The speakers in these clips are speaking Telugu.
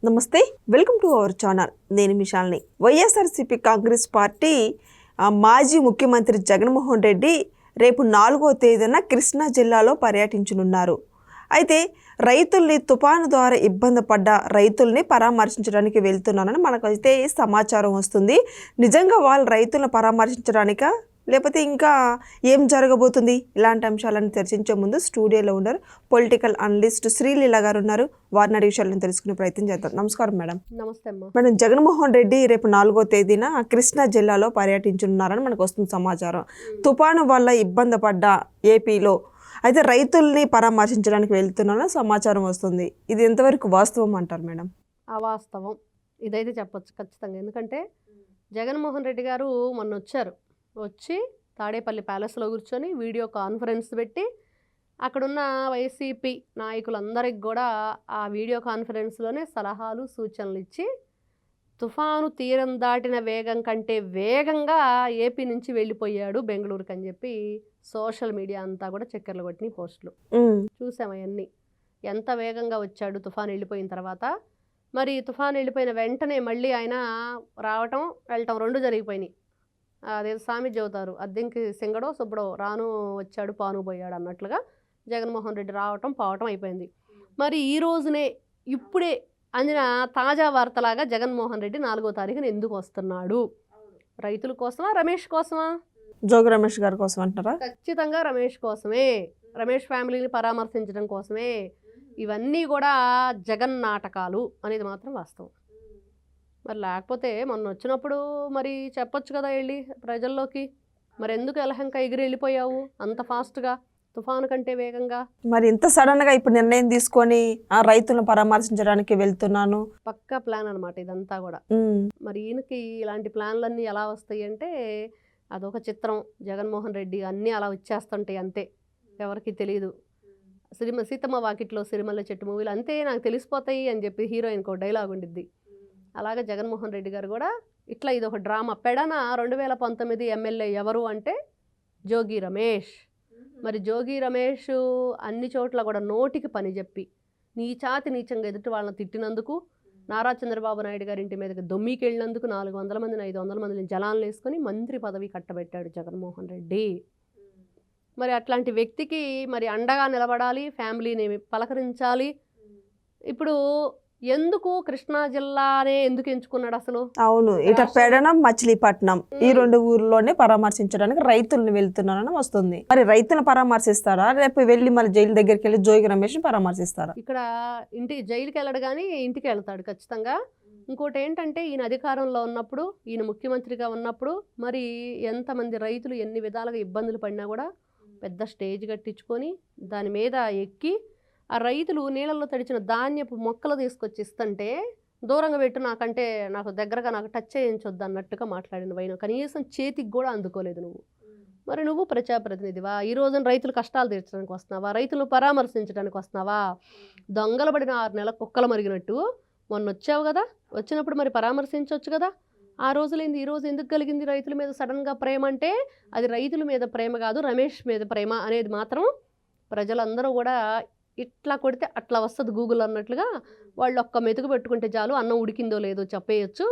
నమస్తే, వెల్కమ్ టు అవర్ ఛానల్. నేను మిషాల్ని. వైఎస్ఆర్సీపీ కాంగ్రెస్ పార్టీ మాజీ ముఖ్యమంత్రి జగన్మోహన్ రెడ్డి రేపు 4వ తేదీన కృష్ణా జిల్లాలో పర్యటించనున్నారు. అయితే రైతుల్ని తుఫాను ద్వారా ఇబ్బంది పడ్డ రైతుల్ని పరామర్శించడానికి వెళ్తున్నారని మనకైతే సమాచారం వస్తుంది. నిజంగా వాళ్ళు రైతులను పరామర్శించడానిక లేకపోతే ఇంకా ఏం జరగబోతుంది? ఇలాంటి అంశాలను చర్చించే ముందు స్టూడియోలో ఉన్నారు పొలిటికల్ అనలిస్ట్ శ్రీలీల గారు ఉన్నారు. వారిని అడిగే విషయాలను తెలుసుకునే ప్రయత్నం చేద్దాం. నమస్కారం మేడం. నమస్తే అమ్మా. మేడం, జగన్మోహన్ రెడ్డి రేపు 4వ తేదీన కృష్ణా జిల్లాలో పర్యటించనున్నారని మనకు వస్తుంది సమాచారం. తుఫాను వల్ల ఇబ్బంది పడ్డ ఏపీలో అయితే రైతుల్ని పరామర్శించడానికి వెళ్తున్నారని సమాచారం వస్తుంది. ఇది ఎంతవరకు వాస్తవం అంటారు మేడం? అవాస్తవం ఇదైతే చెప్పొచ్చు ఖచ్చితంగా. ఎందుకంటే జగన్మోహన్ రెడ్డి గారు మొన్న వచ్చి తాడేపల్లి ప్యాలెస్లో కూర్చొని వీడియో కాన్ఫరెన్స్ పెట్టి అక్కడున్న వైసీపీ నాయకులందరికి కూడా ఆ వీడియో కాన్ఫరెన్స్లోనే సలహాలు సూచనలు ఇచ్చి తుఫాను తీరం దాటిన వేగం కంటే వేగంగా ఏపీ నుంచి వెళ్ళిపోయాడు బెంగళూరుకి అని చెప్పి సోషల్ మీడియా అంతా కూడా చక్కెరలు కొట్టిన పోస్టులు చూసాం. అవన్నీ ఎంత వేగంగా వచ్చాడు తుఫాను వెళ్ళిపోయిన తర్వాత. మరి తుఫాను వెళ్ళిపోయిన వెంటనే మళ్ళీ ఆయన రావటం వెళ్ళటం రెండు జరిగిపోయినాయి. అదే సామెత చెబుతారు, అద్దెంకి సింగడో సుబ్బడో రాను వచ్చాడు పాను పోయాడు అన్నట్లుగా జగన్మోహన్ రెడ్డి రావటం పోవటం అయిపోయింది. మరి ఈ రోజునే ఇప్పుడే అందిన తాజా వార్తలాగా జగన్మోహన్ రెడ్డి 4వ తారీఖున ఎందుకు వస్తున్నాడు? రైతుల కోసమా, రమేష్ కోసమా? జోగి రమేష్ గారి కోసం అంటారా? ఖచ్చితంగా రమేష్ కోసమే, రమేష్ ఫ్యామిలీని పరామర్శించడం కోసమే. ఇవన్నీ కూడా జగన్ నాటకాలు అనేది మాత్రం వాస్తవం. మరి లేకపోతే మొన్న వచ్చినప్పుడు మరి చెప్పొచ్చు కదా వెళ్ళి ప్రజల్లోకి, మరి ఎందుకు ఎలహంక ఎగిరి వెళ్ళిపోయావు అంత ఫాస్ట్గా తుఫాను కంటే వేగంగా? మరి ఇంత సడన్గా ఇప్పుడు నిర్ణయం తీసుకొని ఆ రైతులను పరామర్శించడానికి వెళ్తున్నాను, పక్కా ప్లాన్ అనమాట ఇదంతా కూడా. మరి ఈయనకి ఇలాంటి ప్లాన్లన్నీ ఎలా వస్తాయి అంటే అదొక చిత్రం. జగన్మోహన్ రెడ్డి అన్నీ అలా వచ్చేస్తుంటాయి అంతే, ఎవరికి తెలియదు. సీతమ్మ వాకిట్లో సిరిమల్ల చెట్టు మూవీలు అంతే నాకు తెలిసిపోతాయి అని చెప్పి హీరోయిన్కి ఒక డైలాగ్ ఉండిద్ది. అలాగే జగన్మోహన్ రెడ్డి గారు కూడా ఇట్లా ఇది ఒక డ్రామా. పెడన 2019 ఎమ్మెల్యే ఎవరు అంటే జోగి రమేష్. మరి జోగి రమేష్ అన్ని చోట్ల కూడా నోటికి పని చెప్పి నీచంగా ఎదుటి వాళ్ళని తిట్టినందుకు, నారా చంద్రబాబు నాయుడు గారి ఇంటి మీదకి దొమ్మికి వెళ్ళినందుకు 400 మందిని 500 మందిని జలాలను వేసుకొని మంత్రి పదవి కట్టబెట్టాడు జగన్మోహన్ రెడ్డి. మరి అట్లాంటి వ్యక్తికి మరి అండగా నిలబడాలి, ఫ్యామిలీని పలకరించాలి. ఇప్పుడు ఎందుకు కృష్ణా జిల్లానే ఎందుకు ఎంచుకున్నాడు అసలు? అవును, ఇట పెడనం మచిలీపట్నం ఈ 2 ఊర్లోనే పరామర్శించడానికి రైతులను వెళ్తున్నారని వస్తుంది. మరి రైతులను పరామర్శిస్తారా, రేపు వెళ్ళి మరి జైలు దగ్గరికి వెళ్ళి జోగి రమేష్ పరామర్శిస్తారా? ఇక్కడ జైలుకి వెళ్ళడు కానీ ఇంటికి వెళ్తాడు ఖచ్చితంగా. ఇంకోటి ఏంటంటే ఈయన అధికారంలో ఉన్నప్పుడు, ఈయన ముఖ్యమంత్రిగా ఉన్నప్పుడు మరి ఎంతమంది రైతులు ఎన్ని విధాలుగా ఇబ్బందులు పడినా కూడా పెద్ద స్టేజ్ కట్టించుకొని దాని మీద ఎక్కి ఆ రైతులు నీళ్ళల్లో తడిచిన ధాన్యపు మొక్కలు తీసుకొచ్చి ఇస్తుంటే దూరంగా పెట్టు, నాకు దగ్గరగా నాకు టచ్ చేయించొద్దు అన్నట్టుగా మాట్లాడిన వైన కనీసం చేతికి కూడా అందుకోలేదు నువ్వు. మరి నువ్వు ప్రజాప్రతినిధివా? ఈ రోజున రైతులు కష్టాలు తీర్చడానికి వస్తున్నావా? రైతులను పరామర్శించడానికి వస్తున్నావా? దొంగలు పడిన 6 నెలల కుక్కలు మరిగినట్టు మొన్న వచ్చావు కదా, వచ్చినప్పుడు మరి పరామర్శించవచ్చు కదా. ఆ రోజులేంది ఈ రోజు ఎందుకు కలిగింది రైతుల మీద సడన్గా ప్రేమ? అంటే అది రైతుల మీద ప్రేమ కాదు, రమేష్ మీద ప్రేమ అనేది మాత్రం ప్రజలందరూ కూడా ఇట్లా కొడితే అట్లా వస్తుంది గూగుల్ అన్నట్లుగా వాళ్ళు ఒక్క మెతుకు పెట్టుకుంటే చాలు అన్నం ఉడికిందో లేదో చెప్పేయచ్చు.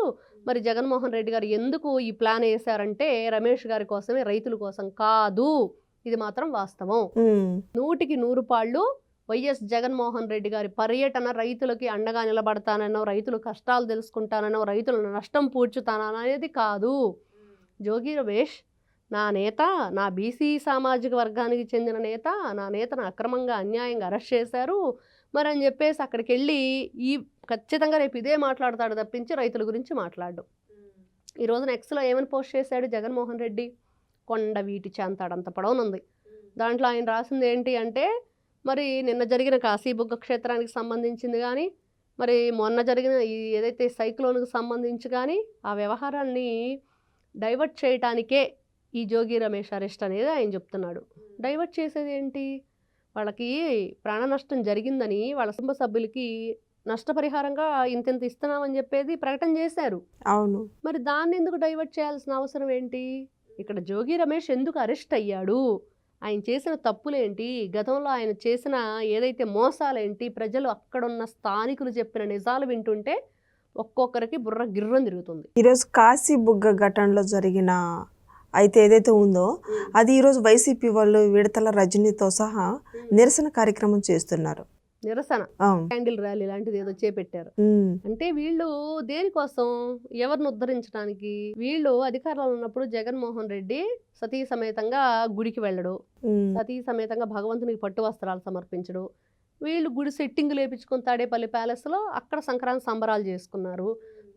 మరి జగన్మోహన్ రెడ్డి గారు ఎందుకు ఈ ప్లాన్ వేశారంటే రమేష్ గారి కోసమే, రైతుల కోసం కాదు. ఇది మాత్రం వాస్తవం. 100కి 100 పాళ్ళు వైఎస్ జగన్మోహన్ రెడ్డి గారి పర్యటన రైతులకి అండగా నిలబడతానో, రైతుల కష్టాలు తెలుసుకుంటానో, రైతుల నష్టం పూడ్చుతానో అనేది కాదు. జోగి రమేష్ నా నేత, నా బీసీ సామాజిక వర్గానికి చెందిన నేత, నా నేతను అక్రమంగా అన్యాయంగా అరెస్ట్ చేశారు మరి అని చెప్పేసి అక్కడికి వెళ్ళి ఖచ్చితంగా రేపు ఇదే మాట్లాడతాడు తప్పించి రైతుల గురించి మాట్లాడు. ఈ రోజున ఎక్స్లో ఏమని పోస్ట్ చేశాడు జగన్మోహన్ రెడ్డి? కొండ వీటి చేంతాడంత పొడవునుంది. దాంట్లో ఆయన రాసింది ఏంటి అంటే మరి నిన్న జరిగిన కాశీబుగ్గ క్షేత్రానికి సంబంధించింది కానీ, మరి మొన్న జరిగిన ఏదైతే సైక్లోన్కి సంబంధించి కానీ ఆ వ్యవహారాన్ని డైవర్ట్ చేయటానికే ఈ జోగి రమేష్ అరెస్ట్ అనేది ఆయన చెప్తున్నాడు. డైవర్ట్ చేసేది ఏంటి? వాళ్ళకి ప్రాణ నష్టం జరిగిందని వాళ్ళ కుటుంబ సభ్యులకి నష్టపరిహారంగా ఇంత ఇస్తున్నామని చెప్పేది ప్రకటన చేశారు. అవును, మరి దాన్ని ఎందుకు డైవర్ట్ చేయాల్సిన అవసరం ఏంటి? ఇక్కడ జోగి రమేష్ ఎందుకు అరెస్ట్ అయ్యాడు ఆయన చేసిన తప్పులేంటి, గతంలో ఆయన చేసిన ఏదైతే మోసాలేంటి, ప్రజలు అక్కడున్న స్థానికులు చెప్పిన నిజాలు వింటుంటే ఒక్కొక్కరికి బుర్ర గిర్రం తిరుగుతుంది. ఈరోజు కాశీ బుగ్గ ఘటనలో జరిగిన అయితే ఏదైతే ఉందో అది ఈరోజు వైసీపీ వాళ్ళు విడతల రజనీతో సహా నిరసన కార్యక్రమం చేస్తున్నారు. నిరసన అవును. క్యాండిల్ ర్యాలీ లాంటిది ఏదో చేపెట్టారు. అంటే వీళ్ళు దేనికోసం, ఎవరిని ఉద్ధరించడానికి? వీళ్ళు అధికారంలో ఉన్నప్పుడు జగన్మోహన్ రెడ్డి సతీ సమేతంగా గుడికి వెళ్ళడు, సతీ సమేతంగా భగవంతునికి పట్టు వస్త్రాలు సమర్పించడు. వీళ్ళు గుడి సెట్టింగ్ లేపించుకొని తాడేపల్లి ప్యాలెస్లో అక్కడ సంక్రాంతి సంబరాలు చేసుకున్నారు.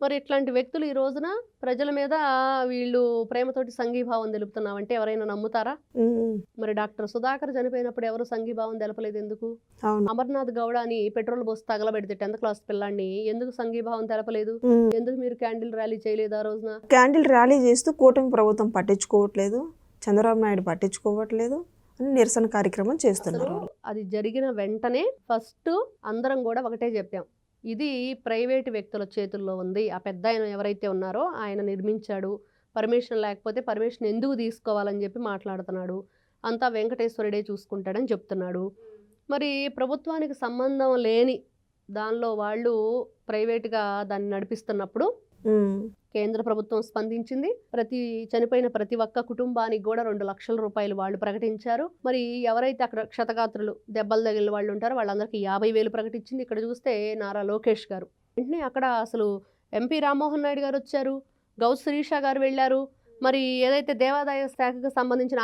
మరి ఇట్లాంటి వ్యక్తులు ఈ రోజున ప్రజల మీద వీళ్ళు ప్రేమతోటి సంఘీభావం తెలుపుతున్నామంటే ఎవరైనా నమ్ముతారా? మరి డాక్టర్ సుధాకర్ చనిపోయినప్పుడు ఎవరు సంఘీభావం తెలపలేదు ఎందుకు? అమర్నాథ్ గౌడ అని పెట్రోల్ పోసి తగలబెడితే 10th క్లాస్ పిల్లాన్ని ఎందుకు సంఘీభావం తెలపలేదు? ఎందుకు మీరు క్యాండిల్ ర్యాలీ చేయలేదు ఆ రోజున? క్యాండిల్ ర్యాలీ చేస్తూ కూటమి ప్రభుత్వం పట్టించుకోవట్లేదు, చంద్రబాబు నాయుడు పట్టించుకోవట్లేదు అని నిరసన కార్యక్రమం చేస్తున్నారు. అది జరిగిన వెంటనే ఫస్ట్ అందరం కూడా ఒకటే చెప్పాం, ఇది ప్రైవేటు వ్యక్తుల చేతుల్లో ఉంది. ఆ పెద్ద ఆయన ఎవరైతే ఉన్నారో ఆయన నిర్మించాడు, పర్మిషన్ లేకపోతే పర్మిషన్ ఎందుకు తీసుకోవాలని చెప్పి మాట్లాడుతున్నాడు, అంతా వెంకటేశ్వరుడే చూసుకుంటాడని చెప్తున్నాడు. మరి ప్రభుత్వానికి సంబంధం లేని దానిలో వాళ్ళు ప్రైవేట్గా దాన్ని నడిపిస్తున్నప్పుడు కేంద్ర ప్రభుత్వం స్పందించింది. చనిపోయిన ప్రతి ఒక్క కుటుంబానికి కూడా 2 లక్షల రూపాయలు వాళ్ళు ప్రకటించారు. మరి ఎవరైతే అక్కడ క్షతగాత్రులు దెబ్బలు తగిలిన వాళ్ళు ఉంటారో వాళ్ళందరికీ 50,000 ప్రకటించింది. ఇక్కడ చూస్తే నారా లోకేష్ గారు వెంటనే అక్కడ అసలు ఎంపీ రామ్మోహన్ నాయుడు గారు వచ్చారు, గౌస్ శిరీష గారు వెళ్ళారు, మరి ఏదైతే దేవాదాయ శాఖకు సంబంధించిన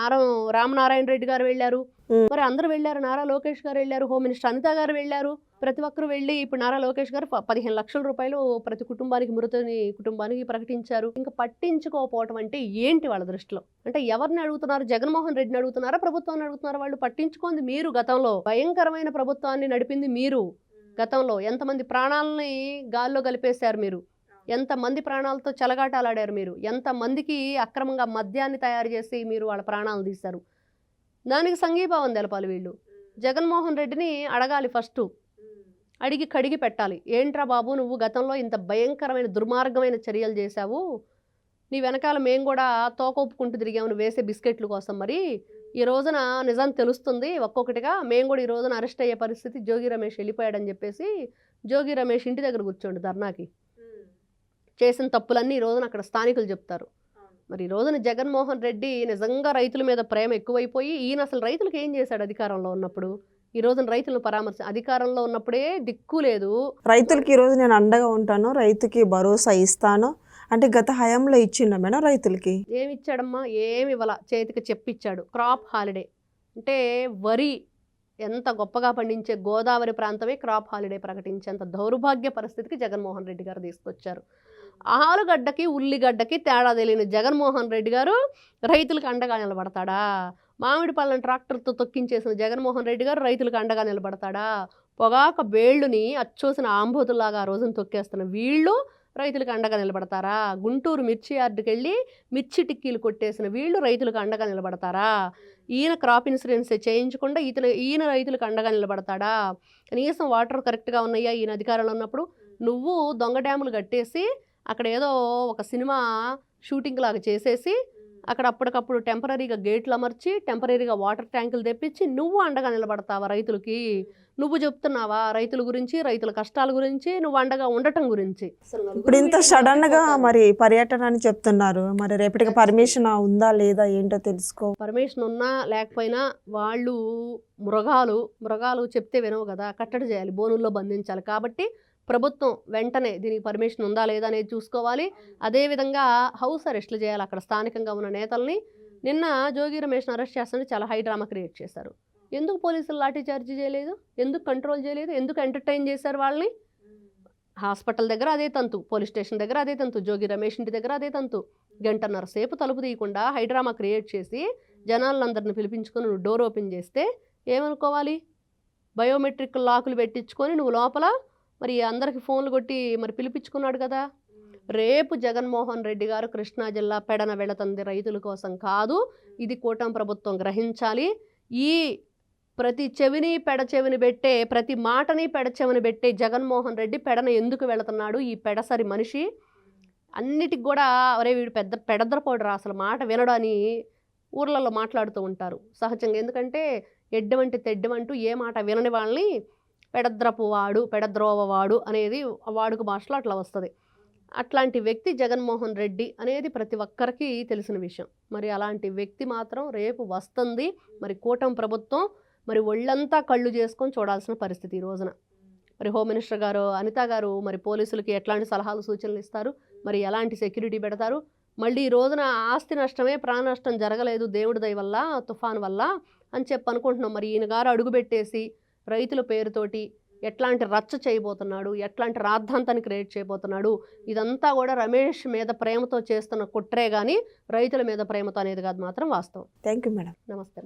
రామనారాయణ రెడ్డి గారు వెళ్ళారు, మరి అందరూ వెళ్ళారు, నారా లోకేష్ గారు వెళ్ళారు, హోమ్ మినిస్టర్ అనిత గారు వెళ్ళారు, ప్రతి ఒక్కరు వెళ్ళి ఇప్పుడు నారా లోకేష్ గారు 15 లక్షల రూపాయలు ప్రతి కుటుంబానికి, మృతుని కుటుంబానికి ప్రకటించారు. ఇంకా పట్టించుకోకపోవటం అంటే ఏంటి వాళ్ళ దృష్టిలో? అంటే ఎవరిని అడుగుతున్నారు? జగన్మోహన్ రెడ్డిని అడుగుతున్నారా, ప్రభుత్వాన్ని అడుగుతున్నారా? వాళ్ళు పట్టించుకుంది మీరు. గతంలో భయంకరమైన ప్రభుత్వాన్ని నడిపింది మీరు. గతంలో ఎంతమంది ప్రాణాలని గాల్లో కలిపేశారు మీరు, ఎంతమంది ప్రాణాలతో చెలగాటాలాడారు మీరు, ఎంతమందికి అక్రమంగా మద్యాన్ని తయారు చేసి మీరు వాళ్ళ ప్రాణాలను తీశారు. దానికి సంఘీభావం తెలపాలి వీళ్ళు. జగన్మోహన్ రెడ్డిని అడగాలి, ఫస్ట్ అడిగి కడిగి పెట్టాలి. ఏంట్రా బాబు నువ్వు గతంలో ఇంత భయంకరమైన దుర్మార్గమైన చర్యలు చేశావు, నీ వెనకాల మేము కూడా తోకొప్పుకుంటూ తిరిగాము నువ్వు వేసే బిస్కెట్ల కోసం. మరి ఈ రోజున నిజం తెలుస్తుంది ఒక్కొక్కటిగా, మేము కూడా ఈ రోజున అరెస్ట్ అయ్యే పరిస్థితి, జోగి రమేష్ వెళ్ళిపోయాడని చెప్పేసి జోగి రమేష్ ఇంటి దగ్గర కూర్చోండి ధర్నాకి. చేసిన తప్పులన్నీ ఈ రోజున అక్కడ స్థానికులు చెప్తారు. మరి ఈ రోజున జగన్మోహన్ రెడ్డి నిజంగా రైతుల మీద ప్రేమ ఎక్కువైపోయి ఈయన అసలు రైతులకు ఏం చేశాడు అధికారంలో ఉన్నప్పుడు? ఈ రోజున రైతులను అధికారంలో ఉన్నప్పుడే దిక్కు లేదు. రైతులకి ఈ రోజు నేను అండగా ఉంటాను, రైతుకి భరోసా ఇస్తాను అంటే గత హయాంలో ఇచ్చిండ మేడం రైతులకి? ఏమి ఇచ్చాడమ్మా? ఏమి ఇవ్వాల, చేతికి చెప్పిచ్చాడు. క్రాప్ హాలిడే అంటే వరి ఎంత గొప్పగా పండించే గోదావరి ప్రాంతమే క్రాప్ హాలిడే ప్రకటించేంత దౌర్భాగ్య పరిస్థితికి జగన్మోహన్ రెడ్డి గారు తీసుకొచ్చారు. ఆలుగడ్డకి ఉల్లిగడ్డకి తేడా తెలియని జగన్మోహన్ రెడ్డి గారు రైతులకు అండగా నిలబడతాడా? మామిడి పళ్ళని ట్రాక్టర్తో తొక్కించేసిన జగన్మోహన్ రెడ్డి గారు రైతులకు అండగా నిలబడతాడా? పొగాక బేళ్లుని అచ్చోసిన ఆంబోతుల్లాగా ఆ రోజున తొక్కేస్తున్న వీళ్ళు రైతులకు అండగా నిలబడతారా? గుంటూరు మిర్చి యార్డుకి వెళ్ళి మిర్చి టిక్కీలు కొట్టేసిన వీళ్ళు రైతులకు అండగా నిలబడతారా? ఈయన క్రాప్ ఇన్సూరెన్స్ చేయించకుండా ఈయన రైతులకు అండగా నిలబడతాడా? కనీసం వాటర్ కరెక్ట్గా ఉన్నాయా ఈయన అధికారంలో ఉన్నప్పుడు? నువ్వు దొంగ డ్యాములు కట్టేసి అక్కడ ఏదో ఒక సినిమా షూటింగ్ లాగా చేసేసి అక్కడ అప్పటికప్పుడు టెంపరీగా గేట్లు అమర్చి టెంపరీగా వాటర్ ట్యాంకులు తెప్పించి నువ్వు అండగా నిలబడతావా రైతులకి? నువ్వు చెప్తున్నావా రైతుల గురించి, రైతుల కష్టాల గురించి, నువ్వు అండగా ఉండటం గురించి? ఇప్పుడు ఇంత సడన్ గా మరి పర్యటన అని చెప్తున్నారు, మరి రేపటికి పర్మిషన్ ఉందా లేదా ఏంటో తెలుసుకో. పర్మిషన్ ఉన్నా లేకపోయినా వాళ్ళు మృగాలు చెప్తే వినవు కదా, కట్టడి చేయాలి, బోనుల్లో బంధించాలి. కాబట్టి ప్రభుత్వం వెంటనే దీనికి పర్మిషన్ ఉందా లేదా అనేది చూసుకోవాలి. అదేవిధంగా హౌస్ అరెస్టులు చేయాలి అక్కడ స్థానికంగా ఉన్న నేతల్ని. నిన్న జోగి రమేష్ని అరెస్ట్ చేస్తుంటే చాలా హై డ్రామా క్రియేట్ చేశారు. ఎందుకు పోలీసులు లాఠీ చార్జ్ చేయలేదు? ఎందుకు కంట్రోల్ చేయలేదు? ఎందుకు ఎంటర్టైన్ చేశారు వాళ్ళని? హాస్పిటల్ దగ్గర అదే తంతు, పోలీస్ స్టేషన్ దగ్గర అదే తంతు, జోగి రమేష్ ఇంటి దగ్గర అదే తంతు. 1.5 గంట సేపు తలుపు తీయకుండా హై డ్రామా క్రియేట్ చేసి జనాలందరిని పిలిపించుకొని నువ్వు డోర్ ఓపెన్ చేస్తే ఏమనుకోవాలి? బయోమెట్రిక్ లాకులు పెట్టించుకొని నువ్వు లోపల మరి అందరికి ఫోన్లు కొట్టి మరి పిలిపించుకున్నాడు కదా. రేపు జగన్మోహన్ రెడ్డి గారు కృష్ణా జిల్లా పెడన వెళుతుంది రైతుల కోసం కాదు, ఇది కూటమి ప్రభుత్వం గ్రహించాలి. ఈ ప్రతి చెవిని పెడచెవిని పెట్టే, ప్రతి మాటని పెడచెవిని పెట్టే జగన్మోహన్ రెడ్డి పెడన ఎందుకు వెళుతున్నాడు? ఈ పెడసరి మనిషి అన్నిటికి కూడా ఒరే వీడు పెద్ద పెడద్రపోడురా, అసలు మాట వినడు అని ఊర్లలో మాట్లాడుతూ ఉంటారు సహజంగా. ఎందుకంటే ఎడ్డవంటి తెడ్డమంటూ ఏ మాట వినని వాళ్ళని పెడద్రోవవాడు అనేది వాడుక భాషలో అట్లా వస్తుంది. అట్లాంటి వ్యక్తి జగన్మోహన్ రెడ్డి అనేది ప్రతి ఒక్కరికి తెలిసిన విషయం. మరి అలాంటి వ్యక్తి మాత్రం రేపు వస్తుంది. మరి కూటమి ప్రభుత్వం మరి ఒళ్ళంతా కళ్ళు చేసుకొని చూడాల్సిన పరిస్థితి ఈ రోజున. మరి హోమ్ మినిస్టర్ గారు అనిత గారు మరి పోలీసులకి ఎట్లాంటి సలహాలు సూచనలు ఇస్తారు, మరి ఎలాంటి సెక్యూరిటీ పెడతారు, మళ్ళీ ఈ రోజున ఆస్తి నష్టమే ప్రాణ నష్టం జరగలేదు దేవుడి దయ వల్ల తుఫాన్ వల్ల అని చెప్పి అనుకుంటున్నాం. మరి ఈయన గారు అడుగుపెట్టేసి రైతుల పేరుతోటి ఎట్లాంటి రచ్చ చేయబోతున్నాడు, ఎట్లాంటి రాద్ధాంతాన్ని క్రియేట్ చేయబోతున్నాడు, ఇదంతా కూడా రమేష్ మీద ప్రేమతో చేస్తున్న కుట్రే కానీ రైతుల మీద ప్రేమతో అనేది కాదు మాత్రం వాస్తవం. Thank you madam. నమస్తే.